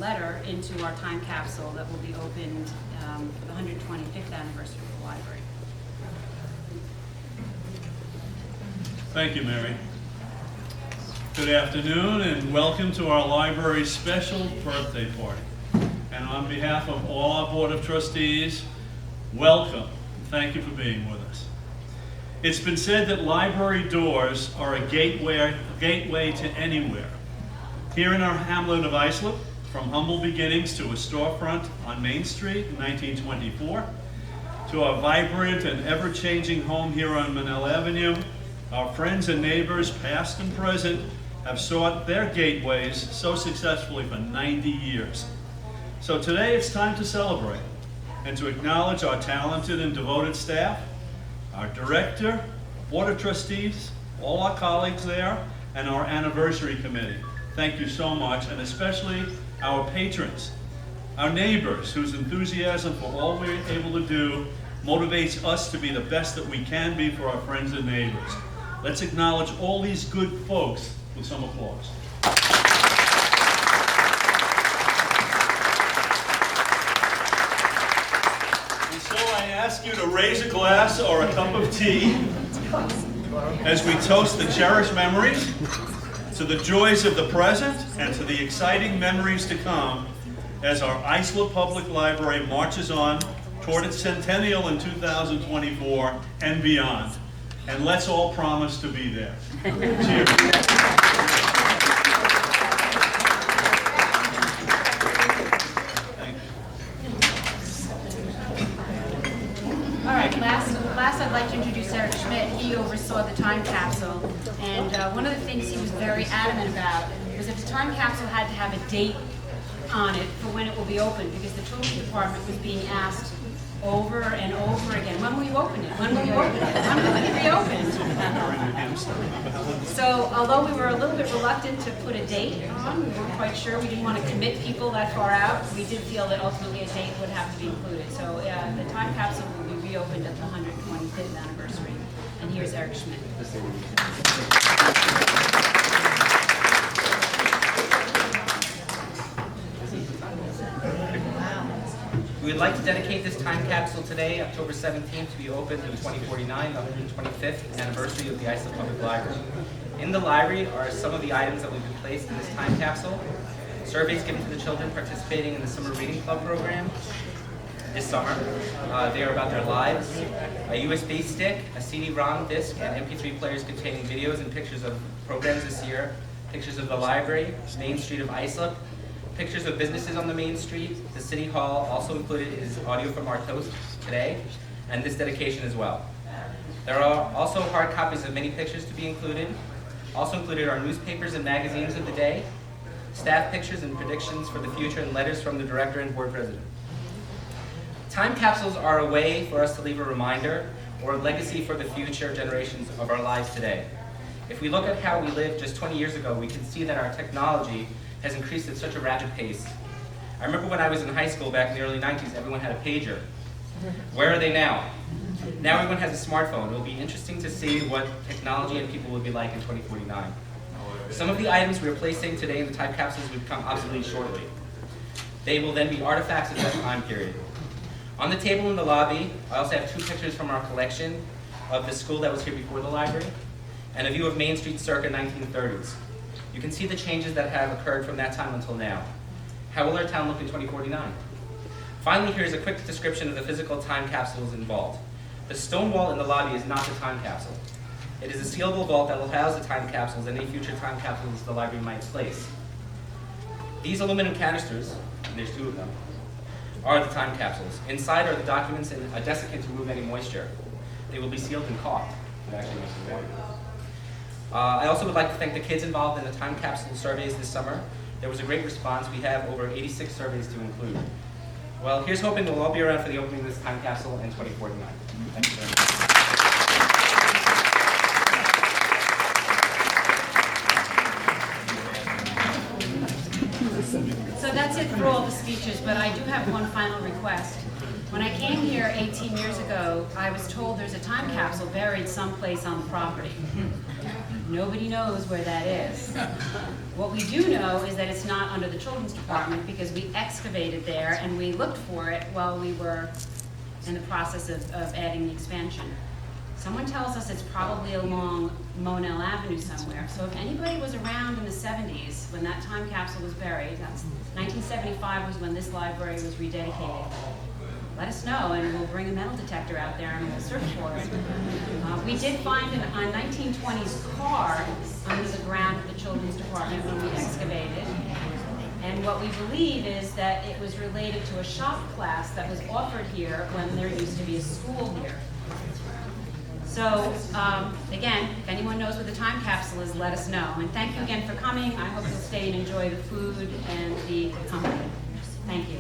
letter into our time capsule that will be opened for the 125th anniversary of the library. Thank you, Mary. Good afternoon and welcome to our library's special birthday party. And on behalf of all our Board of Trustees, welcome. Thank you for being with us. It's been said that library doors are a gateway to anywhere. Here in our hamlet of Islip, from humble beginnings to a storefront on Main Street in 1924, to our vibrant and ever-changing home here on Manel Avenue, our friends and neighbors, past and present, have sought their gateways so successfully for 90 years. So today it's time to celebrate and to acknowledge our talented and devoted staff, our director, Board of Trustees, all our colleagues there, and our anniversary committee. Thank you so much, and especially our patrons, our neighbors, whose enthusiasm for all we're able to do motivates us to be the best that we can be for our friends and neighbors. Let's acknowledge all these good folks with some applause. And so I ask you to raise a glass or a cup of tea as we toast the cherished memories, to the joys of the present, and to the exciting memories to come as our Islip Public Library marches on toward its centennial in 2024 and beyond. And let's all promise to be there. Cheers. All right, last I'd like to introduce Erik Schmid. He oversaw the time capsule, and one of the things he was very adamant about was that the time capsule had to have a date on it for when it will be open, because the children's department was being asked over and over again, when will you open it? When will you open it? When will it be opened? So although we were a little bit reluctant to put a date on, we weren't quite sure, we didn't want to commit people that far out, we did feel that ultimately a date would have to be included. So the time capsule will be reopened at the 125th anniversary. And here's Erik Schmid. We would like to dedicate this time capsule today, October 17th, to be opened in 2049, the 125th anniversary of the Islip Public Library. In the library are some of the items that will be placed in this time capsule. Surveys given to the children participating in the Summer Reading Club program this summer. They are about their lives. A USB stick, a CD-ROM disc, and MP3 players containing videos and pictures of programs this year, pictures of the library, Main Street of Islip, pictures of businesses on the main street. The City Hall also included is audio from our toast today, and this dedication as well. There are also hard copies of many pictures to be included. Also included are newspapers and magazines of the day, staff pictures and predictions for the future, and letters from the director and board president. Time capsules are a way for us to leave a reminder or a legacy for the future generations of our lives today. If we look at how we lived just 20 years ago, we can see that our technology has increased at such a rapid pace. I remember when I was in high school back in the early 90s, everyone had a pager. Where are they now? Now everyone has a smartphone. It will be interesting to see what technology and people will be like in 2049. Some of the items we are placing today in the time capsules will become obsolete shortly. They will then be artifacts of that time period. On the table in the lobby, I also have two pictures from our collection of the school that was here before the library, and a view of Main Street circa 1930s. You can see the changes that have occurred from that time until now. How will our town look in 2049? Finally, here's a quick description of the physical time capsules involved. The stone wall in the lobby is not the time capsule. It is a sealable vault that will house the time capsules and any future time capsules the library might place. These aluminum canisters, and there's two of them, are the time capsules. Inside are the documents and a desiccant to remove any moisture. They will be sealed and caulked. It actually makes them water. I also would like to thank the kids involved in the time capsule surveys this summer. There was a great response. We have over 86 surveys to include. Well, here's hoping we'll all be around for the opening of this time capsule in 2049. Thank you very much. So that's it for all the speeches, but I do have one final request. When I came here 18 years ago, I was told there's a time capsule buried someplace on the property. Nobody knows where that is. What we do know is that it's not under the children's department because we excavated there and we looked for it while we were in the process of adding the expansion. Someone tells us it's probably along Monell Avenue somewhere. So if anybody was around in the 70s when that time capsule was buried, that's 1975 was when this library was rededicated. Let us know and we'll bring a metal detector out there and we'll search for it. We did find a 1920s car under the ground of the children's department when we excavated. And what we believe is that it was related to a shop class that was offered here when there used to be a school here. So, again, if anyone knows what the time capsule is, let us know. And thank you again for coming. I hope you'll stay and enjoy the food and the company. Thank you.